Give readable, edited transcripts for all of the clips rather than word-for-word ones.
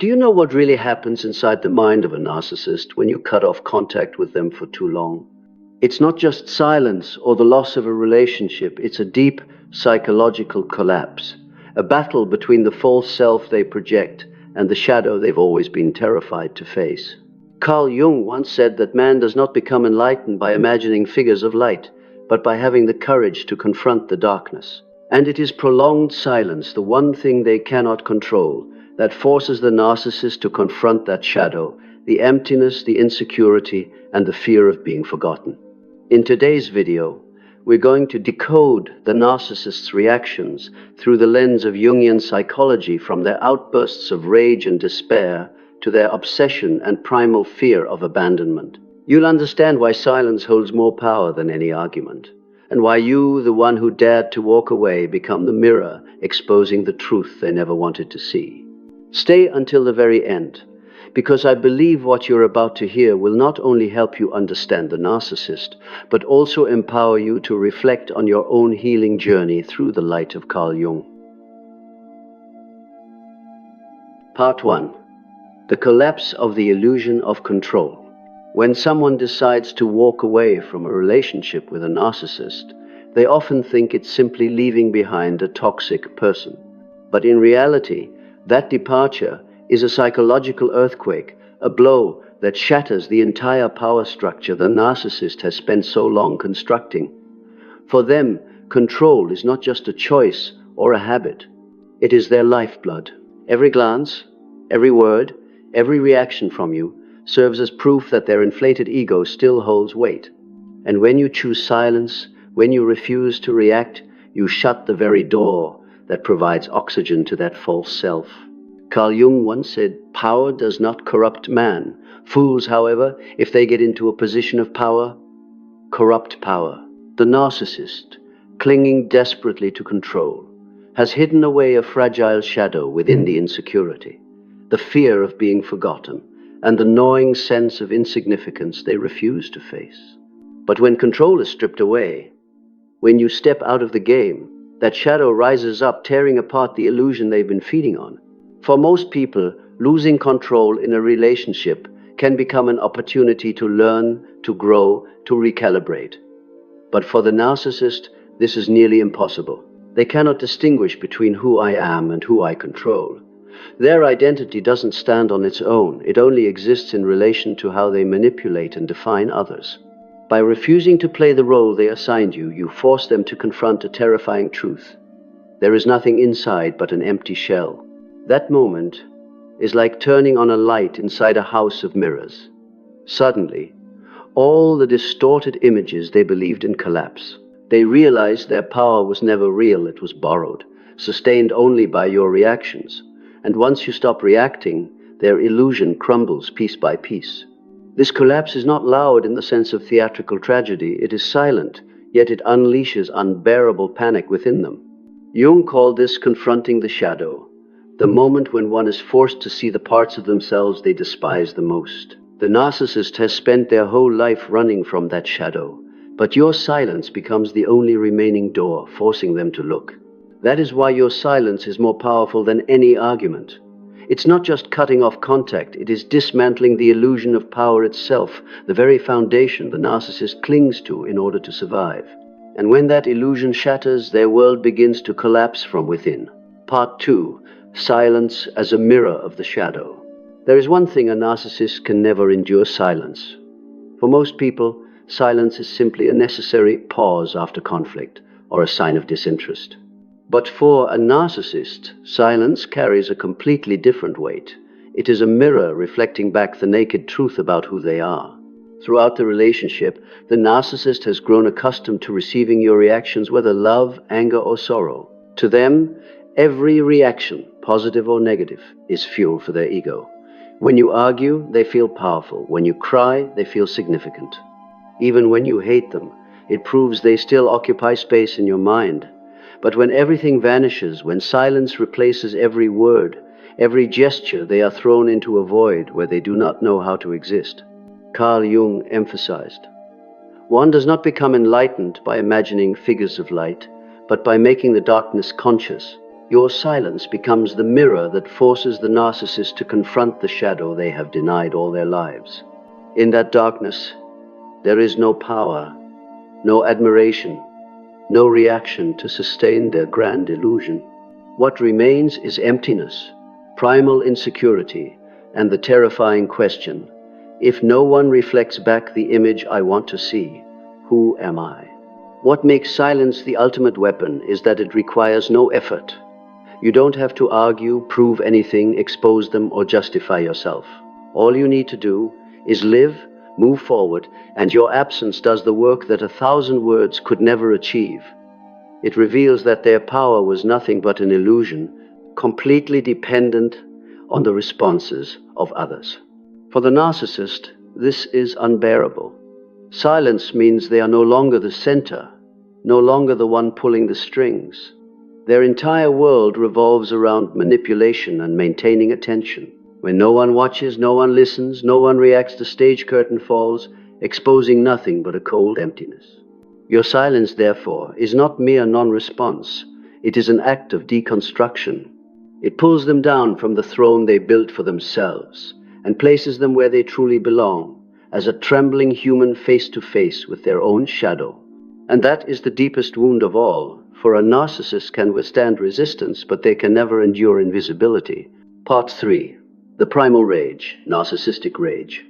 Do you know what really happens inside the mind of a narcissist when you cut off contact with them for too long? It's not just silence or the loss of a relationship, it's a deep psychological collapse, a battle between the false self they project and the shadow they've always been terrified to face. Carl Jung once said that man does not become enlightened by imagining figures of light, but by having the courage to confront the darkness. And it is prolonged silence, the one thing they cannot control, that forces the narcissist to confront that shadow, the emptiness, the insecurity, and the fear of being forgotten. In today's video, we're going to decode the narcissist's reactions through the lens of Jungian psychology, from their outbursts of rage and despair to their obsession and primal fear of abandonment. You'll understand why silence holds more power than any argument, and why you, the one who dared to walk away, become the mirror exposing the truth they never wanted to see. Stay until the very end, because I believe what you're about to hear will not only help you understand the narcissist, but also empower you to reflect on your own healing journey through the light of Carl Jung. Part 1. The collapse of the illusion of control. When someone decides to walk away from a relationship with a narcissist, they often think it's simply leaving behind a toxic person. But in reality, that departure is a psychological earthquake, a blow that shatters the entire power structure the narcissist has spent so long constructing. For them, control is not just a choice or a habit. It is their lifeblood. Every glance, every word, every reaction from you serves as proof that their inflated ego still holds weight. And when you choose silence, when you refuse to react, you shut the very door that provides oxygen to that false self. Carl Jung once said, "Power does not corrupt man. Fools, however, if they get into a position of power, corrupt power." The narcissist, clinging desperately to control, has hidden away a fragile shadow within the insecurity, the fear of being forgotten, and the gnawing sense of insignificance they refuse to face. But when control is stripped away, when you step out of the game, that shadow rises up, tearing apart the illusion they've been feeding on. For most people, losing control in a relationship can become an opportunity to learn, to grow, to recalibrate. But for the narcissist, this is nearly impossible. They cannot distinguish between who I am and who I control. Their identity doesn't stand on its own. It only exists in relation to how they manipulate and define others. By refusing to play the role they assigned you, you force them to confront a terrifying truth. There is nothing inside but an empty shell. That moment is like turning on a light inside a house of mirrors. Suddenly, all the distorted images they believed in collapse. They realize their power was never real, it was borrowed, sustained only by your reactions. And once you stop reacting, their illusion crumbles piece by piece. This collapse is not loud in the sense of theatrical tragedy. It is silent, yet it unleashes unbearable panic within them. Jung called this confronting the shadow, the moment when one is forced to see the parts of themselves they despise the most. The narcissist has spent their whole life running from that shadow, but your silence becomes the only remaining door, forcing them to look. That is why your silence is more powerful than any argument. It's not just cutting off contact, it is dismantling the illusion of power itself, the very foundation the narcissist clings to in order to survive. And when that illusion shatters, their world begins to collapse from within. Part 2. Silence as a mirror of the shadow. There is one thing a narcissist can never endure: silence. For most people, silence is simply a necessary pause after conflict, or a sign of disinterest. But for a narcissist, silence carries a completely different weight. It is a mirror reflecting back the naked truth about who they are. Throughout the relationship, the narcissist has grown accustomed to receiving your reactions, whether love, anger, or sorrow. To them, every reaction, positive or negative, is fuel for their ego. When you argue, they feel powerful. When you cry, they feel significant. Even when you hate them, it proves they still occupy space in your mind. But when everything vanishes, when silence replaces every word, every gesture, they are thrown into a void where they do not know how to exist. Carl Jung emphasized, "One does not become enlightened by imagining figures of light, but by making the darkness conscious. Your silence becomes the mirror that forces the narcissist to confront the shadow they have denied all their lives. In that darkness, there is no power, no admiration, no reaction to sustain their grand illusion. What remains is emptiness, primal insecurity, and the terrifying question, if no one reflects back the image I want to see, who am I? What makes silence the ultimate weapon is that it requires no effort. You don't have to argue, prove anything, expose them, or justify yourself. All you need to do is live, move forward, and your absence does the work that 1,000 words could never achieve. It reveals that their power was nothing but an illusion, completely dependent on the responses of others. For the narcissist, this is unbearable. Silence means they are no longer the center, no longer the one pulling the strings. Their entire world revolves around manipulation and maintaining attention. When no one watches, no one listens, no one reacts, the stage curtain falls, exposing nothing but a cold emptiness. Your silence, therefore, is not mere non-response. It is an act of deconstruction. It pulls them down from the throne they built for themselves and places them where they truly belong, as a trembling human face to face with their own shadow. And that is the deepest wound of all, for a narcissist can withstand resistance, but they can never endure invisibility. Part 3. The Primal Rage, Narcissistic Rage.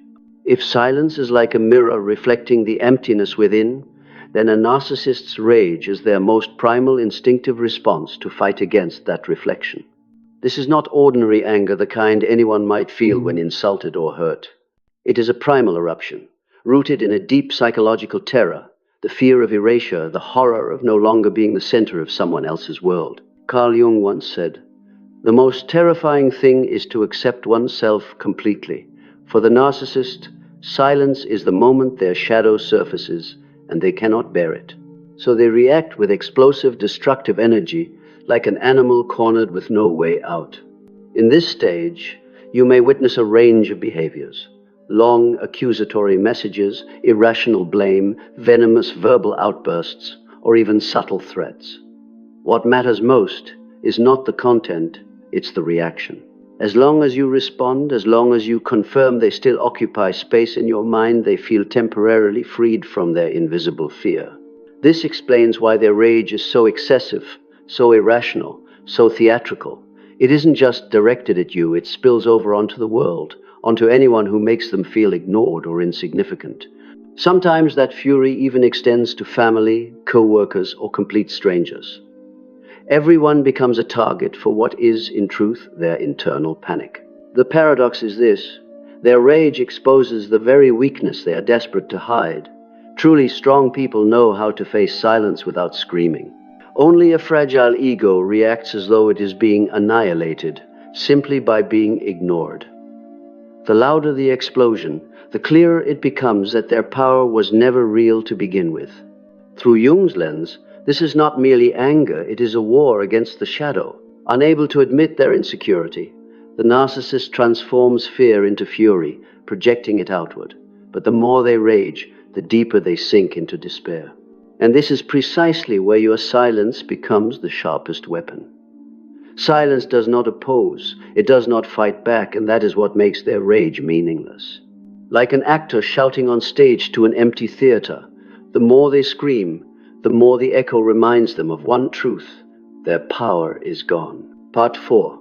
If silence is like a mirror reflecting the emptiness within, then a narcissist's rage is their most primal instinctive response to fight against that reflection. This is not ordinary anger, the kind anyone might feel when insulted or hurt. It is a primal eruption, rooted in a deep psychological terror, the fear of erasure, the horror of no longer being the center of someone else's world. Carl Jung once said, "The most terrifying thing is to accept oneself completely. For the narcissist, silence is the moment their shadow surfaces, and they cannot bear it. So they react with explosive, destructive energy, like an animal cornered with no way out." In this stage, you may witness a range of behaviors: long accusatory messages, irrational blame, venomous verbal outbursts, or even subtle threats. What matters most is not the content, it's the reaction. As long as you respond, as long as you confirm they still occupy space in your mind, they feel temporarily freed from their invisible fear. This explains why their rage is so excessive, so irrational, so theatrical. It isn't just directed at you, it spills over onto the world, onto anyone who makes them feel ignored or insignificant. Sometimes that fury even extends to family, co-workers, or complete strangers. Everyone becomes a target for what is, in truth, their internal panic. The paradox is this: their rage exposes the very weakness they are desperate to hide. Truly strong people know how to face silence without screaming. Only a fragile ego reacts as though it is being annihilated, simply by being ignored. The louder the explosion, the clearer it becomes that their power was never real to begin with. Through Jung's lens, this is not merely anger, it is a war against the shadow. Unable to admit their insecurity, the narcissist transforms fear into fury, projecting it outward. But the more they rage, the deeper they sink into despair. And this is precisely where your silence becomes the sharpest weapon. Silence does not oppose, it does not fight back, and that is what makes their rage meaningless. Like an actor shouting on stage to an empty theater, the more they scream, the more the echo reminds them of one truth: their power is gone. Part 4.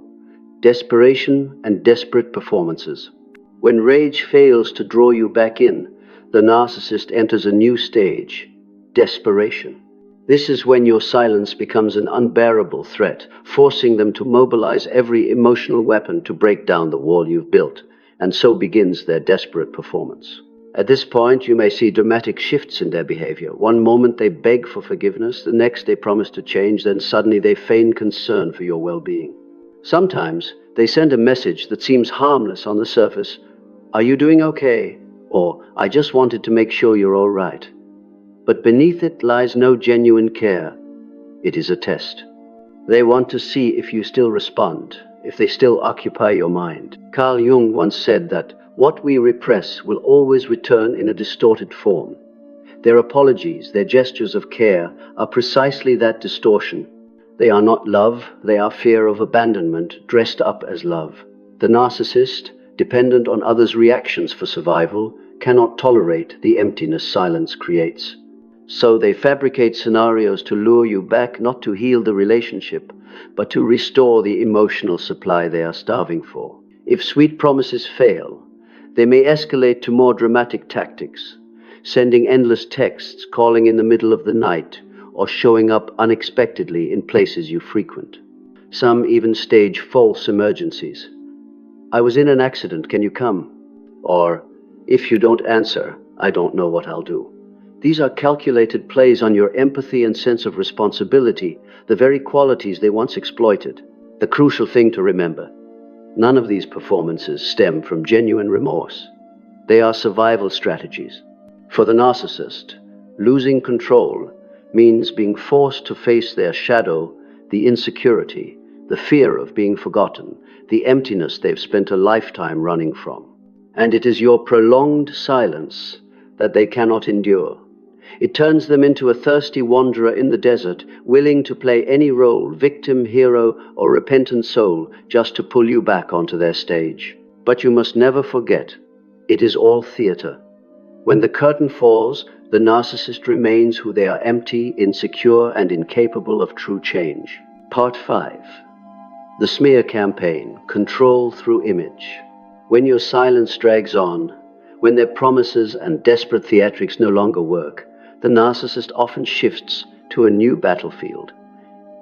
Desperation and Desperate Performances. When rage fails to draw you back in, the narcissist enters a new stage: desperation. This is when your silence becomes an unbearable threat, forcing them to mobilize every emotional weapon to break down the wall you've built, and so begins their desperate performance. At this point, you may see dramatic shifts in their behavior. One moment they beg for forgiveness, the next they promise to change, then suddenly they feign concern for your well-being. Sometimes they send a message that seems harmless on the surface: "Are you doing okay?" Or "I just wanted to make sure you're all right." But beneath it lies no genuine care. It is a test. They want to see if you still respond, if they still occupy your mind. Carl Jung once said that what we repress will always return in a distorted form. Their apologies, their gestures of care, are precisely that distortion. They are not love, they are fear of abandonment dressed up as love. The narcissist, dependent on others' reactions for survival, cannot tolerate the emptiness silence creates. So they fabricate scenarios to lure you back, not to heal the relationship, but to restore the emotional supply they are starving for. If sweet promises fail, they may escalate to more dramatic tactics, sending endless texts, calling in the middle of the night, or showing up unexpectedly in places you frequent. Some even stage false emergencies. "I was in an accident, can you come?" Or, "If you don't answer, I don't know what I'll do." These are calculated plays on your empathy and sense of responsibility, the very qualities they once exploited. The crucial thing to remember: none of these performances stem from genuine remorse. They are survival strategies. For the narcissist, losing control means being forced to face their shadow, the insecurity, the fear of being forgotten, the emptiness they've spent a lifetime running from. And it is your prolonged silence that they cannot endure. It turns them into a thirsty wanderer in the desert, willing to play any role, victim, hero, or repentant soul, just to pull you back onto their stage. But you must never forget, it is all theater. When the curtain falls, the narcissist remains who they are: empty, insecure, and incapable of true change. Part 5. The smear campaign, control through image. When your silence drags on, when their promises and desperate theatrics no longer work, the narcissist often shifts to a new battlefield: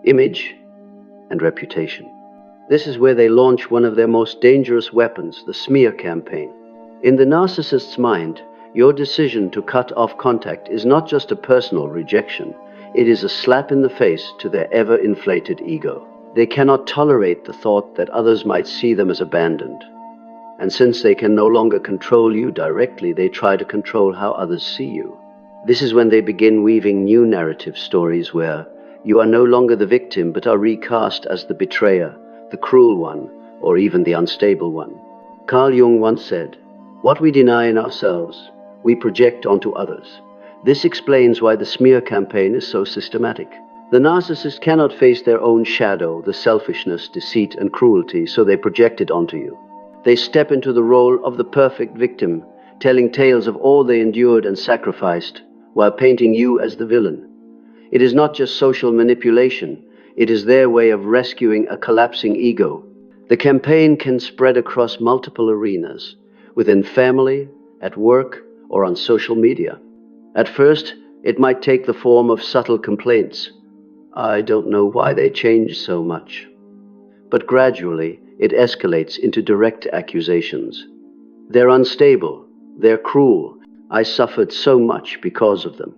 image and reputation. This is where they launch one of their most dangerous weapons, the smear campaign. In the narcissist's mind, your decision to cut off contact is not just a personal rejection, it is a slap in the face to their ever-inflated ego. They cannot tolerate the thought that others might see them as abandoned. And since they can no longer control you directly, they try to control how others see you. This is when they begin weaving new narrative stories where you are no longer the victim but are recast as the betrayer, the cruel one, or even the unstable one. Carl Jung once said, "What we deny in ourselves, we project onto others." This explains why the smear campaign is so systematic. The narcissist cannot face their own shadow, the selfishness, deceit, and cruelty, so they project it onto you. They step into the role of the perfect victim, telling tales of all they endured and sacrificed, while painting you as the villain. It is not just social manipulation, it is their way of rescuing a collapsing ego. The campaign can spread across multiple arenas, within family, at work, or on social media. At first, it might take the form of subtle complaints. "I don't know why they changed so much." But gradually, it escalates into direct accusations. "They're unstable, they're cruel, I suffered so much because of them."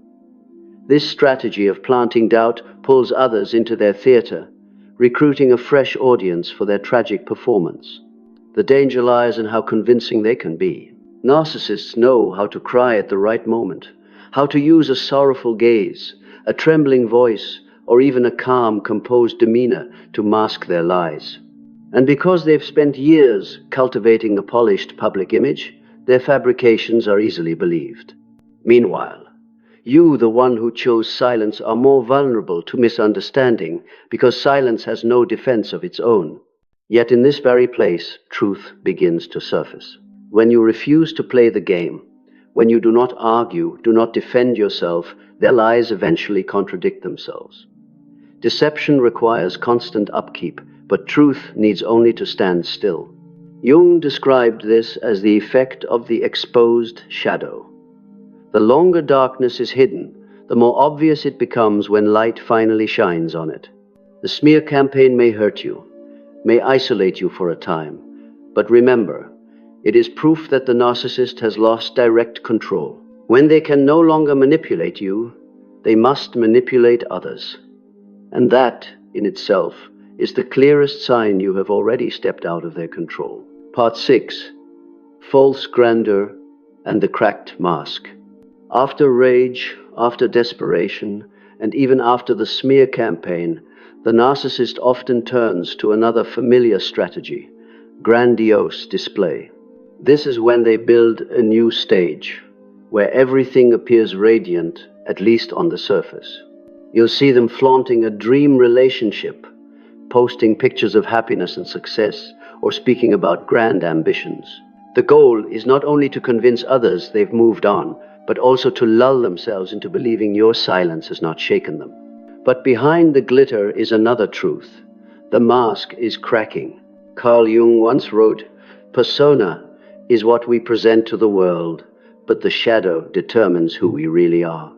This strategy of planting doubt pulls others into their theater, recruiting a fresh audience for their tragic performance. The danger lies in how convincing they can be. Narcissists know how to cry at the right moment, how to use a sorrowful gaze, a trembling voice, or even a calm, composed demeanor to mask their lies. And because they've spent years cultivating a polished public image, their fabrications are easily believed. Meanwhile, you, the one who chose silence, are more vulnerable to misunderstanding because silence has no defense of its own. Yet in this very place, truth begins to surface. When you refuse to play the game, when you do not argue, do not defend yourself, their lies eventually contradict themselves. Deception requires constant upkeep, but truth needs only to stand still. Jung described this as the effect of the exposed shadow. The longer darkness is hidden, the more obvious it becomes when light finally shines on it. The smear campaign may hurt you, may isolate you for a time, but remember, it is proof that the narcissist has lost direct control. When they can no longer manipulate you, they must manipulate others. And that, in itself, is the clearest sign you have already stepped out of their control. Part 6. False Grandeur and the Cracked Mask. After rage, after desperation, and even after the smear campaign, the narcissist often turns to another familiar strategy: grandiose display. This is when they build a new stage, where everything appears radiant, at least on the surface. You'll see them flaunting a dream relationship, posting pictures of happiness and success, or speaking about grand ambitions. The goal is not only to convince others they've moved on, but also to lull themselves into believing your silence has not shaken them. But behind the glitter is another truth. The mask is cracking. Carl Jung once wrote, "Persona is what we present to the world, but the shadow determines who we really are."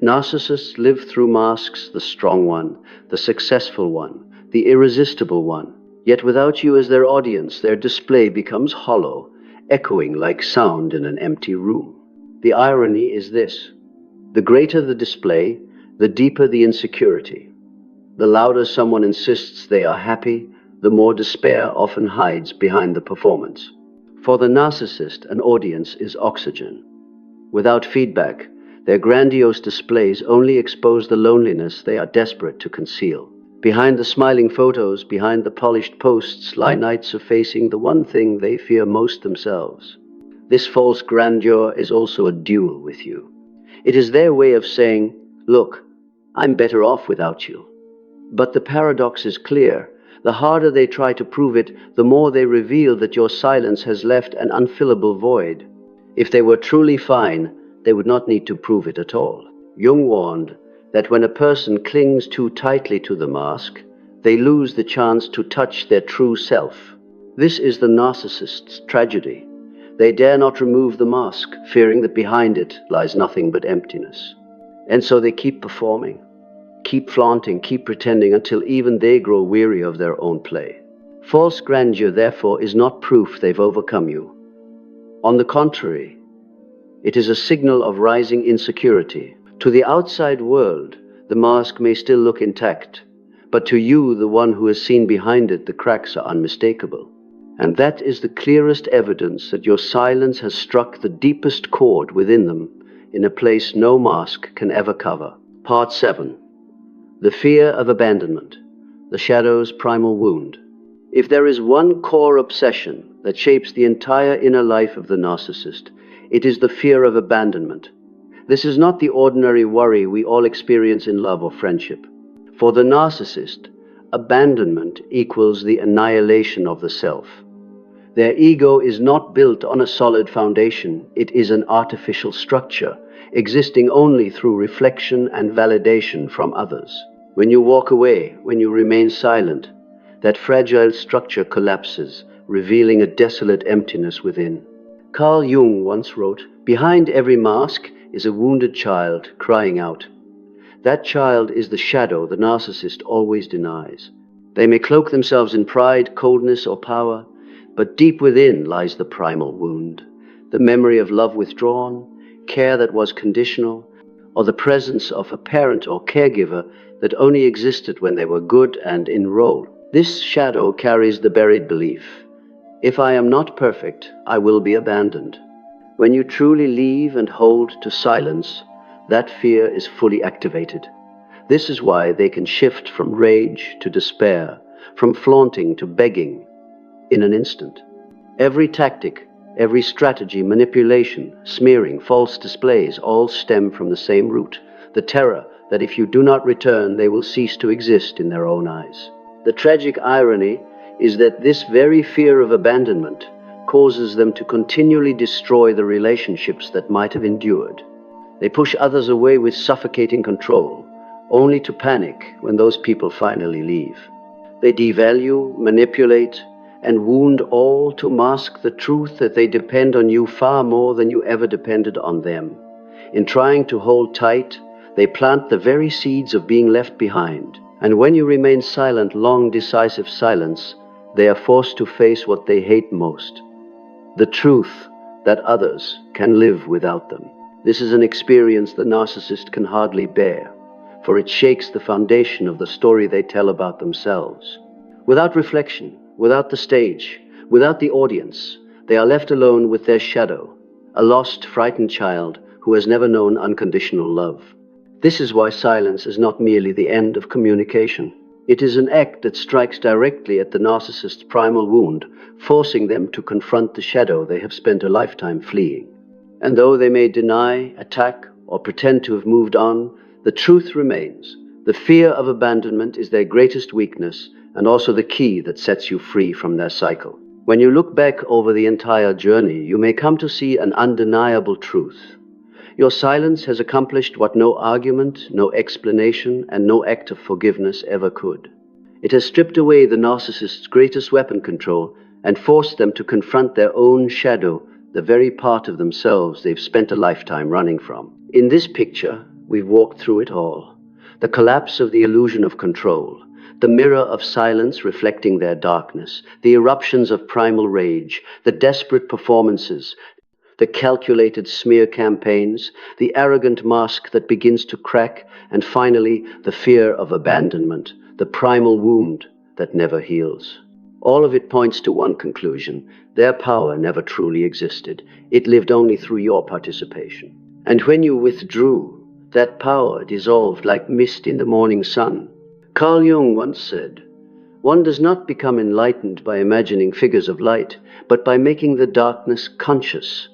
Narcissists live through masks: the strong one, the successful one, the irresistible one. Yet without you as their audience, their display becomes hollow, echoing like sound in an empty room. The irony is this: the greater the display, the deeper the insecurity. The louder someone insists they are happy, the more despair often hides behind the performance. For the narcissist, an audience is oxygen. Without feedback, their grandiose displays only expose the loneliness they are desperate to conceal. Behind the smiling photos, behind the polished posts, lie nights of facing the one thing they fear most themselves. This false grandeur is also a duel with you. It is their way of saying, "Look, I'm better off without you." But the paradox is clear. The harder they try to prove it, the more they reveal that your silence has left an unfillable void. If they were truly fine, they would not need to prove it at all. Jung warned that when a person clings too tightly to the mask, they lose the chance to touch their true self. This is the narcissist's tragedy. They dare not remove the mask, fearing that behind it lies nothing but emptiness. And so they keep performing, keep flaunting, keep pretending until even they grow weary of their own play. False grandeur, therefore, is not proof they've overcome you. On the contrary, it is a signal of rising insecurity. To the outside world, the mask may still look intact, but to you, the one who has seen behind it, the cracks are unmistakable. And that is the clearest evidence that your silence has struck the deepest chord within them, in a place no mask can ever cover. Part 7. The fear of abandonment, the shadow's primal wound. If there is one core obsession that shapes the entire inner life of the narcissist, it is the fear of abandonment. This is not the ordinary worry we all experience in love or friendship. For the narcissist, abandonment equals the annihilation of the self. Their ego is not built on a solid foundation. It is an artificial structure, existing only through reflection and validation from others. When you walk away, when you remain silent, that fragile structure collapses, revealing a desolate emptiness within. Carl Jung once wrote, "Behind every mask is a wounded child crying out." That child is the shadow the narcissist always denies. They may cloak themselves in pride, coldness, or power, but deep within lies the primal wound, the memory of love withdrawn, care that was conditional, or the presence of a parent or caregiver that only existed when they were good and in role. This shadow carries the buried belief: if I am not perfect, I will be abandoned. When you truly leave and hold to silence, that fear is fully activated. This is why they can shift from rage to despair, from flaunting to begging, in an instant. Every tactic, every strategy, manipulation, smearing, false displays, all stem from the same root, the terror that if you do not return, they will cease to exist in their own eyes. The tragic irony is that this very fear of abandonment causes them to continually destroy the relationships that might have endured. They push others away with suffocating control, only to panic when those people finally leave. They devalue, manipulate, and wound all to mask the truth that they depend on you far more than you ever depended on them. In trying to hold tight, they plant the very seeds of being left behind. And when you remain silent, long, decisive silence, they are forced to face what they hate most: the truth that others can live without them. This is an experience the narcissist can hardly bear, for it shakes the foundation of the story they tell about themselves. Without reflection, without the stage, without the audience, they are left alone with their shadow, a lost, frightened child who has never known unconditional love. This is why silence is not merely the end of communication. It is an act that strikes directly at the narcissist's primal wound, forcing them to confront the shadow they have spent a lifetime fleeing. And though they may deny, attack, or pretend to have moved on, The truth remains. The fear of abandonment is their greatest weakness and also the key that sets you free from their cycle. When you look back over the entire journey, you may come to see an undeniable truth. Your silence has accomplished what no argument, no explanation, and no act of forgiveness ever could. It has stripped away the narcissist's greatest weapon, control, and forced them to confront their own shadow, the very part of themselves they've spent a lifetime running from. In this picture, we've walked through it all. The collapse of the illusion of control, the mirror of silence reflecting their darkness, the eruptions of primal rage, the desperate performances, the calculated smear campaigns, the arrogant mask that begins to crack, and finally, the fear of abandonment, the primal wound that never heals. All of it points to one conclusion: their power never truly existed. It lived only through your participation. And when you withdrew, that power dissolved like mist in the morning sun. Carl Jung once said, "One does not become enlightened by imagining figures of light, but by making the darkness conscious."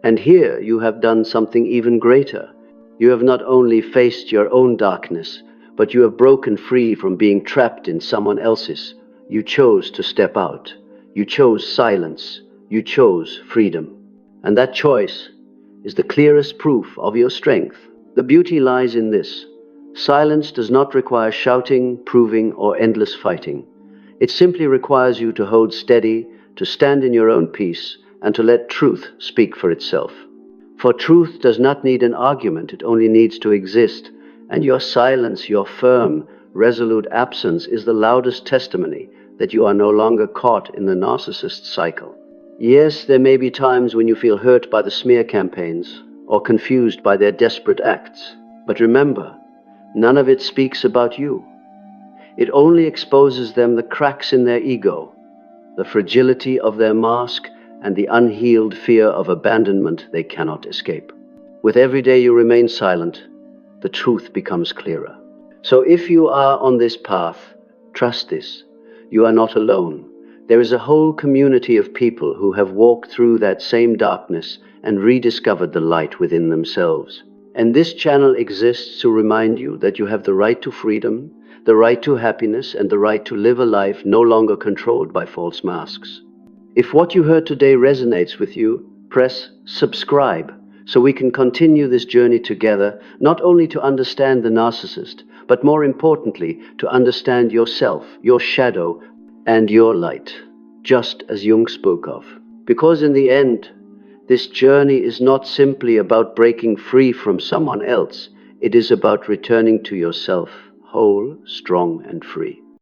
And here you have done something even greater. You have not only faced your own darkness, but you have broken free from being trapped in someone else's. You chose to step out. You chose silence. You chose freedom. And that choice is the clearest proof of your strength. The beauty lies in this. Silence does not require shouting, proving, or endless fighting. It simply requires you to hold steady, to stand in your own peace, and to let truth speak for itself. For truth does not need an argument, it only needs to exist. And your silence, your firm, resolute absence is the loudest testimony that you are no longer caught in the narcissist cycle. Yes, there may be times when you feel hurt by the smear campaigns or confused by their desperate acts. But remember, none of it speaks about you. It only exposes them the cracks in their ego, the fragility of their mask, and the unhealed fear of abandonment they cannot escape. With every day you remain silent, the truth becomes clearer. So if you are on this path, trust this: you are not alone. There is a whole community of people who have walked through that same darkness and rediscovered the light within themselves. And this channel exists to remind you that you have the right to freedom, the right to happiness, and the right to live a life no longer controlled by false masks. If what you heard today resonates with you, press subscribe so we can continue this journey together, not only to understand the narcissist, but more importantly, to understand yourself, your shadow, and your light, just as Jung spoke of. Because in the end, this journey is not simply about breaking free from someone else. It is about returning to yourself, whole, strong, and free.